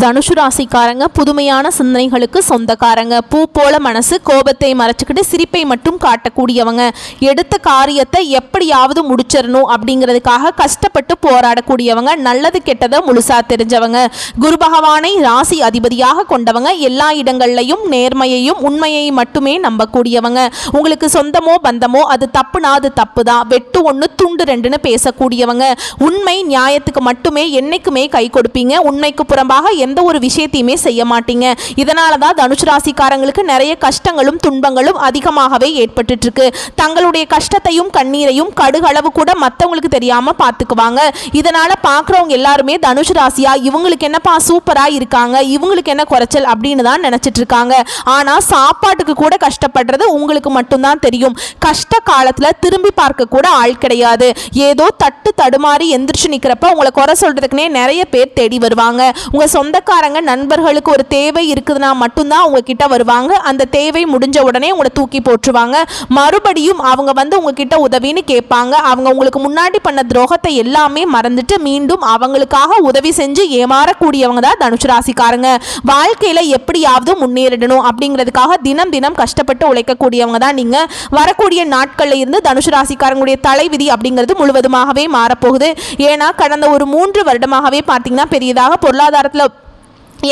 தனுசு ராசிக்காரங்க புதுமையான சிந்தனைகளுக்கு சொந்தக்காரங்க. பூ போல மனசு, கோபத்தை மறைச்சிக்கிட்டு சிரிப்பை மட்டும் காட்டக்கூடியவங்க. எடுத்த காரியத்தை எப்படியாவது முடிச்சிடணும் அப்படிங்கிறதுக்காக கஷ்டப்பட்டு போராடக்கூடியவங்க. நல்லது கெட்டதை முழுசா தெரிஞ்சவங்க. குரு பகவானை ராசி அதிபதியாக கொண்டவங்க. எல்லா இடங்கள்லையும் நேர்மையையும் உண்மையை மட்டுமே நம்பக்கூடியவங்க. உங்களுக்கு சொந்தமோ பந்தமோ அது தப்புனா அது தப்பு தான், வெட்டு ஒன்று துண்டு ரெண்டுன்னு பேசக்கூடியவங்க. உண்மை நியாயத்துக்கு மட்டுமே என்னைக்குமே கை கொடுப்பீங்க. உண்மைக்கு புறம்பாக எந்த ஒரு விஷயத்தையுமே செய்ய மாட்டீங்க. இதனால தான் தனுசு ராசிக்காரங்களுக்கு நிறைய கஷ்டங்களும் துன்பங்களும் அதிகமாகவே ஏற்பட்டு இருக்கு. தங்களுடைய கஷ்டத்தையும் கண்ணீரையும் கடுகளவு கூட மற்றவங்களுக்கு தெரியாம பார்த்துக்குவாங்க. இதனால பார்க்குறவங்க எல்லாருமே தனுசு ராசியா இவங்களுக்கு என்னப்பா சூப்பரா இருக்காங்க, இவங்களுக்கு என்ன குறைச்சல் அப்படின்னு தான் நினைச்சிட்டு இருக்காங்க. ஆனா சாப்பாட்டுக்கு கூட கஷ்டப்படுறது உங்களுக்கு மட்டும்தான் தெரியும். கஷ்ட காலத்துல திரும்பி பார்க்க கூட ஆள் கிடையாது. ஏதோ தட்டு தடுமாறி எந்திரிச்சு நிக்கிறப்ப உங்களை குறை சொல்றதுக்குனே நிறைய பேர் தேடி வருவாங்க. உங்க சொந்தக்காரங்க நண்பர்களுக்கு ஒரு தேவை இருக்குதுன்னா மட்டும்தான் உங்ககிட்ட வருவாங்க. அந்த தேவை முடிஞ்ச உடனே உங்களை தூக்கி போட்டுருவாங்க. மறுபடியும் அவங்க வந்து உங்ககிட்ட உதவின்னு கேட்பாங்க. அவங்க உங்களுக்கு முன்னாடி பண்ண துரோகத்தை எல்லாமே மறந்துட்டு மீண்டும் அவங்களுக்காக உதவி செஞ்சு ஏமாறக்கூடியவங்க தான் தனுசு ராசிக்காரங்க. வாழ்க்கையில எப்படியாவது முன்னேறிடணும் அப்படிங்கிறதுக்காக தினம் தினம் கஷ்டப்பட்டு உழைக்கக்கூடியவங்க தான் நீங்க. வரக்கூடிய நாட்கள்ல இருந்து தனுசு ராசிக்காரங்களுடைய தலைவிதி அப்படிங்கிறது முழுவதுமாகவே மாறப்போகுது. ஏன்னா கடந்த ஒரு 3 வருடமாகவே பார்த்தீங்கன்னா பெரியதாக பொருளாதாரத்தில்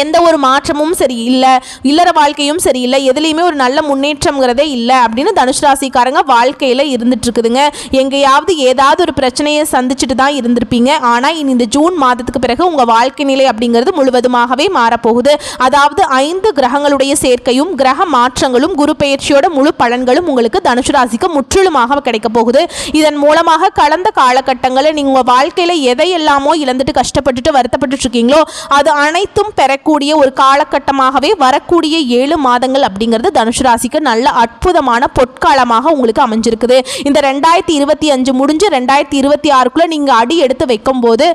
எந்த ஒரு மாற்றமும் சரி இல்லை, இல்லற வாழ்க்கையும் சரியில்லை, எதுலேயுமே ஒரு நல்ல முன்னேற்றம்ங்கிறதே இல்லை அப்படின்னு தனுசு ராசிக்காரங்க வாழ்க்கையில் இருந்துட்டு இருக்குதுங்க. எங்கேயாவது ஏதாவது ஒரு பிரச்சனையை சந்திச்சுட்டு தான் இருந்திருப்பீங்க. ஆனால் இனி இந்த ஜூன் மாதத்துக்கு பிறகு உங்கள் வாழ்க்கை நிலை அப்படிங்கிறது முழுவதுமாகவே மாறப்போகுது. அதாவது 5 கிரகங்களுடைய சேர்க்கையும் கிரக மாற்றங்களும் குரு பெயர்ச்சியோட முழு பலன்களும் உங்களுக்கு தனுசு ராசிக்கு முற்றிலுமாக கிடைக்க போகுது. இதன் மூலமாக கடந்த காலகட்டங்களில் நீங்கள் உங்கள் வாழ்க்கையில் எதையெல்லாமோ இழந்துட்டு கஷ்டப்பட்டுட்டு வருத்தப்பட்டு இருக்கீங்களோ அது அனைத்தும் கூடிய ஒரு காலகட்டமாகவே வரக்கூடிய 7 மாதங்கள் அப்படிங்கிறது தனுசு ராசிக்கு நல்ல அற்புதமான பொற்காலமாக உங்களுக்கு அமைஞ்சிருக்குது. இந்த 2025 முடிஞ்சு 2026க்குள்ள நீங்க அடி எடுத்து வைக்கும் போது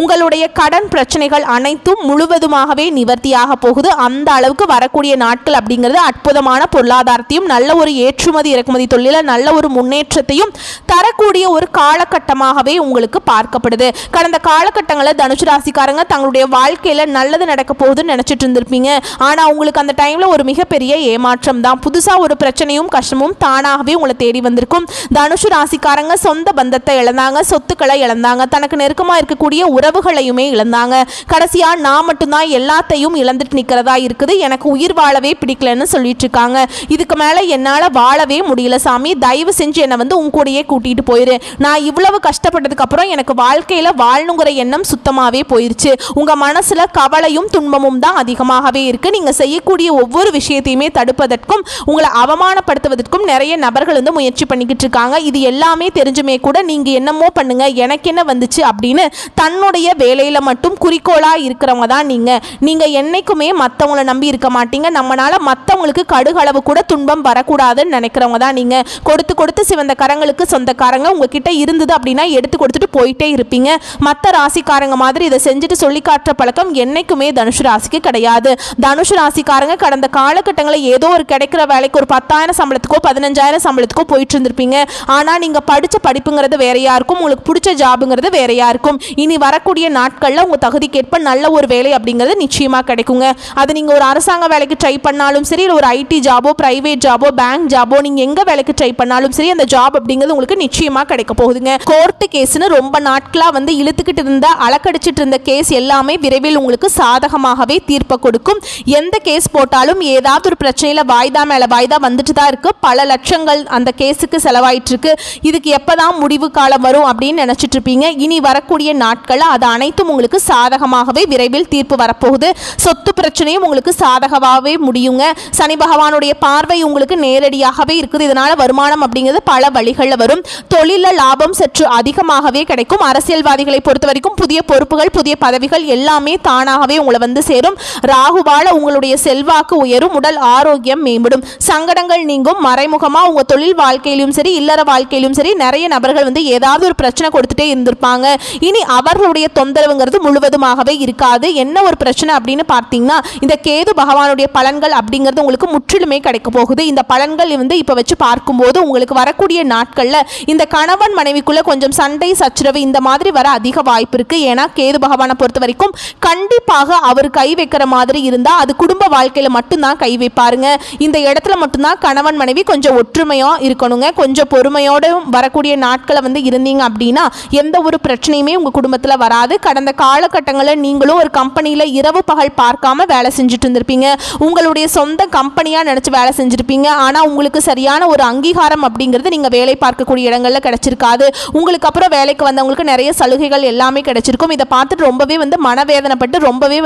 உங்களுடைய கடன் பிரச்சனைகள் அனைத்தும் முழுவதுமாகவே நிவர்த்தியாக போகுது. அந்த அளவுக்கு வரக்கூடிய நாட்கள் அப்படிங்கிறது அற்புதமான பொருளாதாரத்தையும் நல்ல ஒரு ஏற்றுமதி இறக்குமதி தொழில நல்ல ஒரு முன்னேற்றத்தையும் தரக்கூடிய ஒரு காலகட்டமாகவே உங்களுக்கு பார்க்கப்படுது. கடந்த காலகட்டங்களில் தனுசு ராசிக்காரங்க தங்களுடைய வாழ்க்கையில நல்லது நடக்க போகுதுன்னு நினைச்சிட்டு இருந்திருப்பீங்க. ஆனா உங்களுக்கு அந்த டைம்ல ஒரு மிகப்பெரிய ஏமாற்றம் தான். புதுசா ஒரு பிரச்சனையும் கஷ்டமும் தானாகவே உங்களை தேடி வந்திருக்கும். தனுசு ராசிக்காரங்க சொந்த பந்தத்தை இழந்தாங்க, சொத்துக்களை இழந்தாங்க, தனக்கு நெருக்கமா இருக்கக்கூடிய உறவுகளையுமே இழந்தாங்க. கடைசியா நான் மட்டும்தான் எல்லாத்தையும் இழந்துட்டு நிக்கிறதா இருக்குது, எனக்கு உயிர் வாழவே பிடிக்கலன்னு சொல்லிட்டு இருக்காங்க. இதுக்கு மேல என்னால வாழவே முடியல சாமி, தயவு செஞ்சு என்னை வந்து உன் கூடயே கூட்டிட்டு போயிரு. நான் இவ்வளவு கஷ்டப்பட்டதுக்கு அப்புறம் எனக்கு வாழ்க்கையில வாழணுங்கிற எண்ணம் சுத்தமாவே போயிருச்சு. உங்க மனசுல கவலையும் துன்பமும் தான் அதிகமாகவே இருக்கு. நீங்க செய்யக்கூடிய ஒவ்வொரு விஷயத்தையுமே தடுப்பதற்கும் உங்களை அவமானப்படுத்துவதற்கும் நிறைய நபர்கள் வந்து முயற்சி பண்ணிக்கிட்டு இருக்காங்க. இது எல்லாமே தெரிஞ்சுமே கூட நீங்க என்னமோ பண்ணுங்க எனக்கு என்ன வந்துச்சு அப்படின்னு தன்னுடைய வேலையில மட்டும் குறிக்கோளா இருக்கிறவங்க தான் நீங்க. நீங்க என்னைக்குமே மற்றவங்களை நம்பி இருக்க மாட்டீங்க. நம்மளால மற்றவங்களுக்கு கடுகளவு கூட துன்பம் வரக்கூடாதுன்னு நினைக்கிறவங்க தான் நீங்க. கொடுத்து கொடுத்து சிவந்த கரங்களுக்கு சொந்தக்காரங்க. உங்ககிட்ட இருந்தது அப்படின்னா எடுத்து கொடுத்துட்டு போயிட்டே இருப்பீங்க. மற்ற ராசிக்காரங்க மாதிரி இதை செஞ்சுட்டு சொல்லி காட்டுற பழக்கம் என்னைக்குமே தனுசு ராசிக்கு கிடையாது. தனுசு ராசிக்காரங்க கடந்த காலகட்டங்களில் ஏதோ ஒரு கிடைக்கிற வேலைக்கு ஒரு 10,000 சம்பளத்துக்கோ 15,000 சம்பளத்துக்கோ போயிட்டு இருந்திருப்பீங்க. ஆனா நீங்க படிச்ச படிப்புங்கிறது வேறையா இருக்கும், உங்களுக்கு பிடிச்ச ஜாபுங்கிறது வேறையா இருக்கும். இனி வரக்கூடிய நாட்கள்ல உங்க தகுதிக்கேற்ப நல்ல ஒரு வேலை அப்படிங்கிறது நிச்சயமா கிடைக்குங்க. அது நீங்க ஒரு அரசாங்க வேலைக்கு ட்ரை பண்ணாலும் சரி, ஒரு ஐடி ஜாபோ பிரைவேட் ஜாபோ பேங்க் ஜாபோ நீங்க எங்க வேலைக்கு ட்ரை பண்ணாலும் சரி, அந்த ஜாப் அப்படிங்கிறது உங்களுக்கு நிச்சயமா கிடைக்க போகுதுங்க. கோர்ட்டு கேஸ்னு ரொம்ப நாட்களா வந்து இழுத்துக்கிட்டு இருந்த அலக்கடிச்சிட்டு இருந்த கேஸ் எல்லாமே விரைவில் உங்களுக்கு சாதகமாகவே தீர்ப்பு கொடுக்கும். எந்த கேஸ் போட்டாலும் ஏதாவது ஒரு பிரச்சனையில வாய்தா மேல வாய்தா வந்துட்டு தான் இருக்கு. பல லட்சங்கள் அந்த கேஸுக்கு செலவாயிட்டு இருக்கு. இதுக்கு எப்பதான் முடிவு காலம் வரும் அப்படின்னு நினைச்சிட்டு இருப்பீங்க. இனி வரக்கூடிய நாட்கள் அது அனைத்தும் உங்களுக்கு சாதகமாகவே விரைவில் தீர்ப்பு வரப்போகுது. சொத்து பிரச்சனையும் உங்களுக்கு சாதகமாகவே முடியுங்க. சனி பகவானுடைய பார்வை உங்களுக்கு நேரடியாகவே இருக்குது. இதனால வருமானம் அப்படிங்கிறது பல வழிகளில் வரும். தொழில லாபம் சற்று அதிகமாகவே கிடைக்கும். அரசியல்வாதிகளை பொறுத்த வரைக்கும் புதிய பொறுப்புகள் புதிய பதவிகள் எல்லாமே தானாகவே உங்களை வந்து சேரும். ராகுவால உங்களுடைய செல்வாக்கு உயரும், உடல் ஆரோக்கியம் மேம்படும், சங்கடங்கள் நீங்கும். மறைமுகமா உங்க தொழில் வாழ்க்கையிலும் சரி இல்லற வாழ்க்கையிலும் சரி நிறைய நபர்கள் வந்து ஏதாவது ஒரு பிரச்சனை கொடுத்துட்டே இருந்திருப்பாங்க. இனி அவர்களுடைய தொந்தரவுங்கிறது முழுவதுமாகவே இருக்காது. என்ன ஒரு பிரச்சனை அப்படின்னு பார்த்தீங்கன்னா இந்த கேது பகவானுடைய பலன்கள் அப்படிங்கிறது உங்களுக்கு முற்றிலுமே கிடைக்க போகுது. இந்த பலன்கள் வந்து இப்ப வச்சு பார்க்கும்போது உங்களுக்கு வரக்கூடிய நாட்கள்ல இந்த கணவன் மனைவிக்குள்ள கொஞ்சம் சண்டை சச்சரவு இந்த மாதிரி வர அதிக வாய்ப்பு இருக்கு. ஏன்னா கேது பகவானை பொறுத்த வரைக்கும் கண்டிப்பாக அவருக்கு அவர் கை வைக்கிற மாதிரி இருந்தால் அது குடும்ப வாழ்க்கையில் மட்டும்தான் கை வைப்பாருங்க. இந்த இடத்துல மட்டும்தான் கணவன் மனைவி கொஞ்சம் ஒற்றுமையாக இருக்கணுங்க. கொஞ்சம் பொறுமையோடு வரக்கூடிய நாட்களை இருந்தீங்க அப்படின்னா எந்த ஒரு பிரச்சனையுமே உங்கள் குடும்பத்தில் வராது. கடந்த காலகட்டங்களில் நீங்களும் ஒரு கம்பெனியில் இரவு பகல் பார்க்காம வேலை செஞ்சுட்டு இருந்திருப்பீங்க. உங்களுடைய சொந்த கம்பெனியாக நினச்சி வேலை செஞ்சுருப்பீங்க. ஆனால் உங்களுக்கு சரியான ஒரு அங்கீகாரம் அப்படிங்கிறது நீங்கள் வேலை பார்க்கக்கூடிய இடங்களில் கிடைச்சிருக்காது. உங்களுக்கு அப்புறம் வேலைக்கு வந்தவங்களுக்கு நிறைய சலுகைகள் எல்லாமே கிடைச்சிருக்கும். இதை பார்த்துட்டு ரொம்பவே மனவேதனைப்பட்டு ரொம்பவே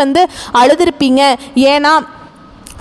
அழுதுருப்பீங்க. ஏன்னா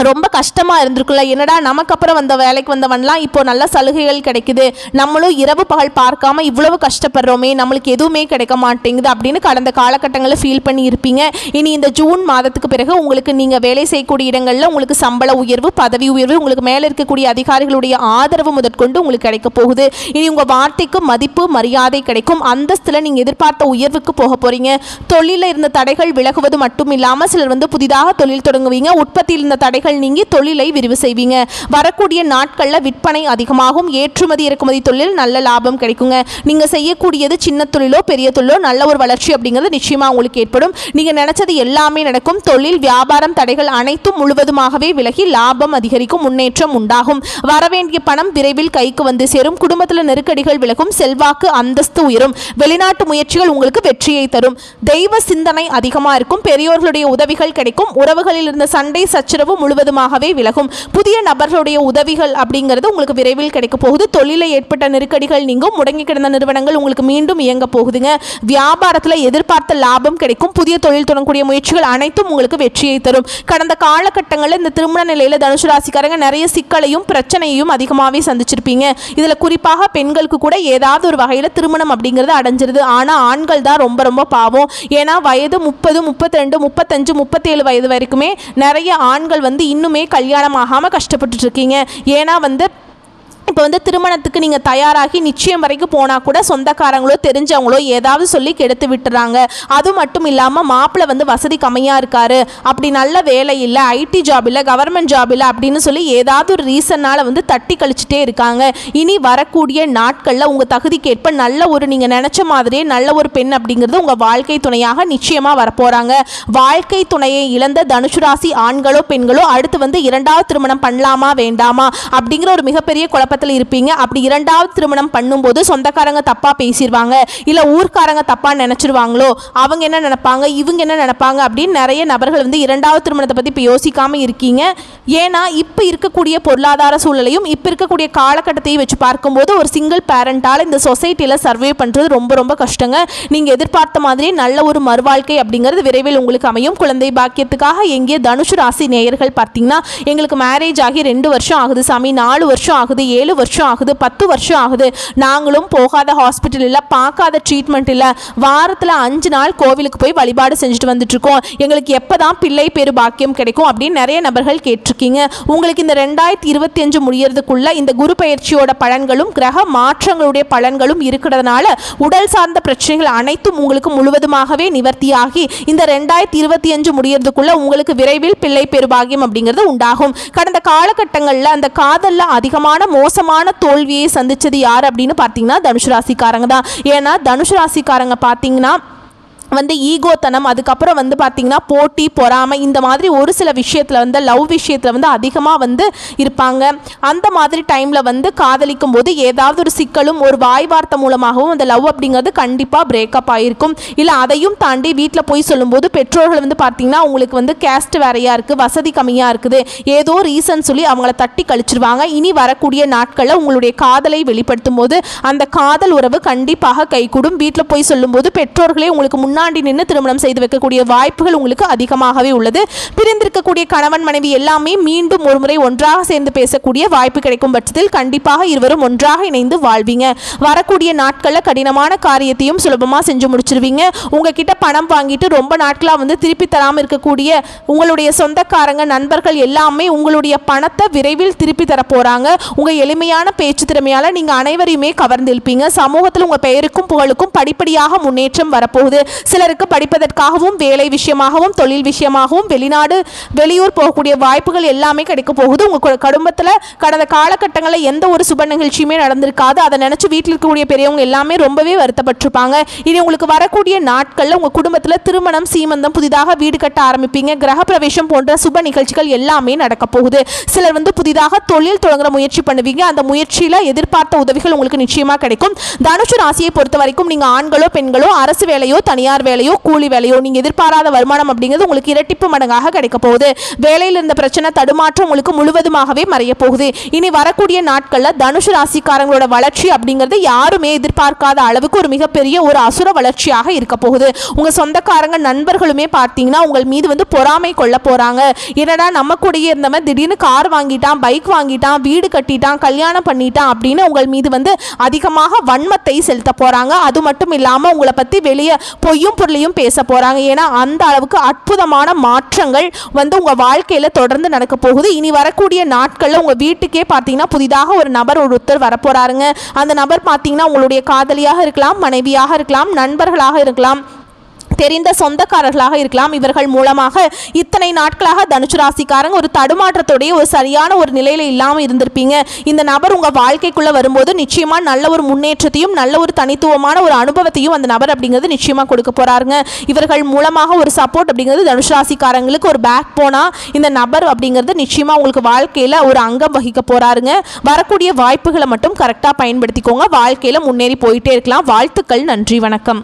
ரொம்ப கஷ்டமாக இருந்திருக்குல்ல, என்னடா நமக்கு அப்புறம் வந்த வேலைக்கு வந்தவன்லாம் இப்போ நல்ல சலுகைகள் கிடைக்குது, நம்மளும் இரவு பகல் பார்க்காம இவ்வளவு கஷ்டப்படுறோமே, நம்மளுக்கு எதுவுமே கிடைக்க மாட்டேங்குது அப்படின்னு கடந்த காலகட்டங்களில் ஃபீல் பண்ணி இருப்பீங்க. இனி இந்த ஜூன் மாதத்துக்கு பிறகு உங்களுக்கு நீங்கள் வேலை செய்யக்கூடிய இடங்களில் உங்களுக்கு சம்பள உயர்வு, பதவி உயர்வு, உங்களுக்கு மேலே இருக்கக்கூடிய அதிகாரிகளுடைய ஆதரவு முதற்கொண்டு உங்களுக்கு கிடைக்க போகுது. இனி உங்கள் வார்த்தைக்கு மதிப்பு மரியாதை கிடைக்கும். அந்தஸ்தில் நீங்கள் எதிர்பார்த்த உயர்வுக்கு போக போகிறீங்க. தொழிலில் இருந்த தடைகள் விலகுவது மட்டும் இல்லாமல் சிலர் புதிதாக தொழில் தொடங்குவீங்க. உற்பத்தியில் இருந்த தடைகள் நீங்கி தொழிலை விரிவு செய்வீங்க. வரக்கூடிய நாட்களில் விற்பனை அதிகமாகும். ஏற்றுமதி இறக்குமதி தொழில் நல்ல லாபம் கிடைக்குங்க. நீங்கள் செய்யக்கூடியது சின்ன தொழிலோ பெரிய தொழிலோ நல்ல ஒரு வளர்ச்சி அப்படிங்கிறது நிச்சயமாக உங்களுக்கு ஏற்படும். நீங்கள் நினைச்சது எல்லாமே நடக்கும். தொழில் வியாபாரம் தடைகள் அனைத்தும் முழுவதுமாகவே விலகி லாபம் அதிகரிக்கும், முன்னேற்றம் உண்டாகும். வரவேண்டிய பணம் விரைவில் கைக்கு வந்து சேரும். குடும்பத்தில் நெருக்கடிகள் விலகும். செல்வாக்கு அந்தஸ்து உயரும். வெளிநாட்டு முயற்சிகள் உங்களுக்கு வெற்றியை தரும். தெய்வ சிந்தனை அதிகமாக இருக்கும். பெரியோர்களுடைய உதவிகள் கிடைக்கும். உறவுகளில் இருந்த சண்டை சச்சரவு முழுவதுமாகவே விலகும். புதிய நபர்களுடைய உதவிகள் அப்படிங்கிறது உங்களுக்கு விரைவில் கிடைக்க போகுது. தொழிலை ஏற்பட்ட நெருக்கடிகள் நீங்கும். முடங்கி கிடந்த நிறுவனங்கள் உங்களுக்கு மீண்டும் இயங்க போகுதுங்க. வியாபாரத்தில் எதிர்பார்த்த லாபம் கிடைக்கும். புதிய தொழில் தொடங்கக்கூடிய முயற்சிகள் அனைத்தும் உங்களுக்கு வெற்றியை தரும். கடந்த காலகட்டங்களில் இந்த திருமண நிலையில் தனுசு ராசிக்காரங்க நிறைய சிக்கலையும் பிரச்சனையும் அதிகமாகவே சந்திச்சிருப்பீங்க. இதில் குறிப்பாக பெண்களுக்கு கூட ஏதாவது ஒரு வகையில் திருமணம் அப்படிங்கிறது அடைஞ்சிருது. ஆனால் ஆண்கள் தான் ரொம்ப ரொம்ப பாவம். ஏன்னா வயது 30, 32, 35, 37 வயது வரைக்குமே நிறைய ஆண்கள் இன்னுமே கல்யாணம் ஆகாமல் கஷ்டப்பட்டுட்டு இருக்கீங்க. ஏன்னா இப்போ திருமணத்துக்கு நீங்கள் தயாராகி நிச்சயம் வரைக்கும் போனால் கூட சொந்தக்காரங்களோ தெரிஞ்சவங்களோ ஏதாவது சொல்லி கெடுத்து விட்டுறாங்க. அது மட்டும் இல்லாமல் மாப்பிள்ளை வசதி கம்மியாக இருக்காரு, அப்படி நல்ல வேலை இல்லை, ஐடி ஜாப் இல்லை, கவர்மெண்ட் ஜாப் இல்லை அப்படின்னு சொல்லி ஏதாவது ஒரு ரீசன்னால் தட்டி கழிச்சிட்டே இருக்காங்க. இனி வரக்கூடிய நாட்களில் உங்கள் தகுதிக்கேற்ப நல்ல ஒரு நீங்கள் நினச்ச மாதிரியே நல்ல ஒரு பெண் அப்படிங்கிறது உங்கள் வாழ்க்கை துணையாக நிச்சயமாக வரப்போகிறாங்க. வாழ்க்கை துணையை இழந்த தனுசு ராசி ஆண்களோ பெண்களோ அடுத்து இரண்டாவது திருமணம் பண்ணலாமா வேண்டாமா அப்படிங்கிற ஒரு மிகப்பெரிய குழப்பத்தில் இருப்பீங்க. அப்படி இரண்டாவது திருமணம் பண்ணும்போது சொந்தக்காரங்க தப்பா பேசிடுவாங்க, இல்ல ஊர்க்காரங்க தப்பா நினைச்சிருவாங்களோ, அவங்க என்ன நினைப்பாங்க, இவங்க என்ன நினைப்பாங்க அப்படின்னு நிறைய நபர்கள் இரண்டாவது திருமணத்தை பத்தி இப்ப யோசிக்காம இருக்கீங்க. ஏன்னா இப்ப இருக்கக்கூடிய பொருளாதார சூழலையும் இப்ப இருக்கக்கூடிய காலகட்டத்தையும் வச்சு பார்க்கும்போது ஒரு சிங்கிள் பேரண்டால இந்த சொசைட்டில சர்வே பண்றது ரொம்ப ரொம்ப கஷ்டங்க. நீங்க எதிர்பார்த்த மாதிரி நல்ல ஒரு மறுவாழ்க்கை அப்படிங்கிறது விரைவில் உங்களுக்கு அமையும். குழந்தை பாக்கியத்துக்காக எங்கே தனுசு ராசி நேயர்கள் பார்த்தீங்கன்னா எங்களுக்கு மேரேஜ் ஆகி 2 வருஷம் ஆகுது சாமி, 4 வருஷம் ஆகுது, 7 வருஷம் ஆகுது, 10 வருஷம் ஆகுது, நாங்களும் போகாத ஹாஸ்பிட்டல் இல்லை, பார்க்காத ட்ரீட்மெண்ட் இல்லை, வாரத்தில் 5 நாள் கோவிலுக்கு போய் வழிபாடு செஞ்சுட்டு வந்துட்டு இருக்கோம், எங்களுக்கு எப்போதான் பிள்ளை பேரு பாக்கியம் கிடைக்கும் அப்படின்னு நிறைய நபர்கள் கேட்டிருக்கீங்க. உங்களுக்கு இந்த 2025 முடியறதுக்குள்ள இந்த குரு பயிற்சியோட பலன்களும் கிரக மாற்றங்களுடைய பலன்களும் இருக்கிறதுனால உடல் சார்ந்த பிரச்சனைகள் அனைத்தும் உங்களுக்கு முழுவதுமாகவே நிவர்த்தியாகி இந்த 2025 முடியறதுக்குள்ள உங்களுக்கு விரைவில் பிள்ளை பேரு பாக்கியம் அப்படிங்கிறது உண்டாகும். கடந்த காலகட்டங்களில் அந்த காதலில் அதிகமான மோசமான தோல்வியை சந்திச்சது யார் அப்படின்னு பார்த்தீங்கன்னா தனுசு ராசிக்காரங்க தான். ஏன்னா தனுசு ராசிக்காரங்க பார்த்தீங்கன்னா ஈகோத்தனம், அதுக்கப்புறம் பார்த்தீங்கன்னா போட்டி பொறாமை, இந்த மாதிரி ஒரு சில விஷயத்தில் லவ் விஷயத்தில் அதிகமாக இருப்பாங்க. அந்த மாதிரி டைமில் காதலிக்கும் போது ஏதாவது ஒரு சிக்கலும் ஒரு வாய் வார்த்தை மூலமாகவும் அந்த லவ் அப்படிங்கிறது கண்டிப்பாக பிரேக்கப் ஆகிருக்கும். இல்லை அதையும் தாண்டி வீட்டில் போய் சொல்லும்போது பெற்றோர்கள் பார்த்தீங்கன்னா உங்களுக்கு கேஸ்ட் வேறையாக இருக்குது, வசதி கம்மியாக இருக்குது, ஏதோ ரீசன் சொல்லி அவங்கள தட்டி கழிச்சிருவாங்க. இனி வரக்கூடிய நாட்களில் உங்களுடைய காதலை வெளிப்படுத்தும் போது அந்த காதல் உறவு கண்டிப்பாக கைகூடும். வீட்டில் போய் சொல்லும்போது பெற்றோர்களே உங்களுக்கு முன்னாடி நின்று திருமணம் செய்து வைக்கக்கூடிய வாய்ப்புகள் உங்களுக்கு அதிகமாகவே உள்ளது. பிரிந்திருக்கக்கூடிய கணவன் மனைவி எல்லாமே மீண்டும் ஒரு முறை ஒன்றாக சேர்ந்து பேசக்கூடிய வாய்ப்பு கிடைக்கும் பட்சத்தில் கண்டிப்பாக இருவரும் ஒன்றாக இணைந்து வாழ்வீங்க. வரக்கூடிய நாட்களில் கடினமான காரியத்தையும் சுலபமாக செஞ்சு முடிச்சிருவீங்க. உங்ககிட்ட பணம் வாங்கிட்டு ரொம்ப நாட்களாக திருப்பி தராமல் இருக்கக்கூடிய உங்களுடைய சொந்தக்காரங்க நண்பர்கள் எல்லாமே உங்களுடைய பணத்தை விரைவில் திருப்பி தர போறாங்க. உங்க எளிமையான பேச்சு திறமையால நீங்க அனைவரையுமே கவர்ந்திருப்பீங்க. சமூகத்தில் உங்க பெயருக்கும் புகழுக்கும் படிப்படியாக முன்னேற்றம் வரப்போகுது. சிலருக்கு படிப்பதற்காகவும் வேலை விஷயமாகவும் தொழில் விஷயமாகவும் வெளியூர் போகக்கூடிய வாய்ப்புகள் எல்லாமே கிடைக்க போகுது. உங்கள் குடும்பத்தில் கடந்த காலகட்டங்களில் எந்த ஒரு சுப நிகழ்ச்சியுமே நடந்திருக்காது. அதை நினச்சி வீட்டில் இருக்கக்கூடிய பெரியவங்க எல்லாமே ரொம்பவே வருத்தப்பட்டிருப்பாங்க. இனி உங்களுக்கு வரக்கூடிய நாட்களில் உங்கள் குடும்பத்தில் திருமணம், சீமந்தம், புதிதாக வீடு கட்ட ஆரம்பிப்பீங்க. கிரகப்பிரவேசம் போன்ற சுப நிகழ்ச்சிகள் எல்லாமே நடக்க போகுது. சிலர் புதிதாக தொழில் தொடங்குற முயற்சி பண்ணுவீங்க. அந்த முயற்சியில் எதிர்பார்த்த உதவிகள் உங்களுக்கு நிச்சயமாக கிடைக்கும். தனுசு ராசியை பொறுத்த வரைக்கும் நீங்கள் ஆண்களோ பெண்களோ அரசு வேலையோ தனியார் வேலையோ கூலி வேலையோ நீங்கள் எதிர்பாராத வருமானம் அப்படிங்கிறது உங்களுக்கு இரட்டிப்பு மடங்காக கிடைக்க போகுது. வேலையில் இருந்த பிரச்சனை தடுமாற்றம் உங்களுக்கு முழுவதுமாகவே மறைய போகுது. இனி வரக்கூடிய நாட்களில் தனுசு ராசிக்காரங்களோட வளர்ச்சி அப்படிங்கிறது யாருமே எதிர்பார்க்காத அளவுக்கு ஒரு மிகப்பெரிய ஒரு அசுர வளர்ச்சியாக இருக்க போகுது. உங்க சொந்தக்காரங்க நண்பர்களுமே பார்த்தீங்கன்னா உங்கள் மீது பொறாமை கொள்ள போறாங்க. என்னடா நம்ம கூடயே இருந்தவன் திடீர்னு கார் வாங்கிட்டான், பைக் வாங்கிட்டான், வீடு கட்டிட்டான், கல்யாணம் பண்ணிட்டான் அப்படின்னு உங்கள் மீது அதிகமாக வன்மத்தை செலுத்த போறாங்க. அது மட்டும் இல்லாம உங்களை பத்தி வெளியே பொய்யும் பொருளையும் பேச போறாங்க. ஏன்னா அந்த அளவுக்கு அற்புதமான மாற்றங்கள் உங்க வாழ்க்கையில தொடர்ந்து நடக்க போகுது. இனி வரக்கூடிய நாட்கள்ல உங்க வீட்டுக்கே பார்த்தீங்கன்னா புதிதாக ஒரு நபர் ஒருத்தர் வரப்போறாருங்க. அந்த நபர் பார்த்தீங்கன்னா உங்களுடைய காதலியாக இருக்கலாம், மனைவியாக இருக்கலாம், நண்பர்களாக இருக்கலாம், தெரிந்த சொந்தக்காரர்களாக இருக்கலாம். இவர்கள் மூலமாக இத்தனை நாட்களாக தனுசு ராசிக்காரங்க ஒரு தடுமாற்றத்தோடைய ஒரு சரியான ஒரு நிலையில இல்லாமல் இருந்திருப்பீங்க. இந்த நபர் உங்க வாழ்க்கைக்குள்ள வரும்போது நிச்சயமா நல்ல ஒரு முன்னேற்றத்தையும் நல்ல ஒரு தனித்துவமான ஒரு அனுபவத்தையும் அந்த நபர் அப்படிங்கிறது நிச்சயமா கொடுக்க போறாருங்க. இவர்கள் மூலமாக ஒரு சப்போர்ட் அப்படிங்கிறது தனுசு ராசிக்காரங்களுக்கு ஒரு பேக் போனா இந்த நபர் அப்படிங்கிறது நிச்சயமா உங்களுக்கு வாழ்க்கையில ஒரு அங்கம் வகிக்க போறாருங்க. வரக்கூடிய வாய்ப்புகளை மட்டும் கரெக்டா பயன்படுத்திக்கோங்க. வாழ்க்கையில முன்னேறி போயிட்டே இருக்கலாம். வாழ்த்துக்கள். நன்றி, வணக்கம்.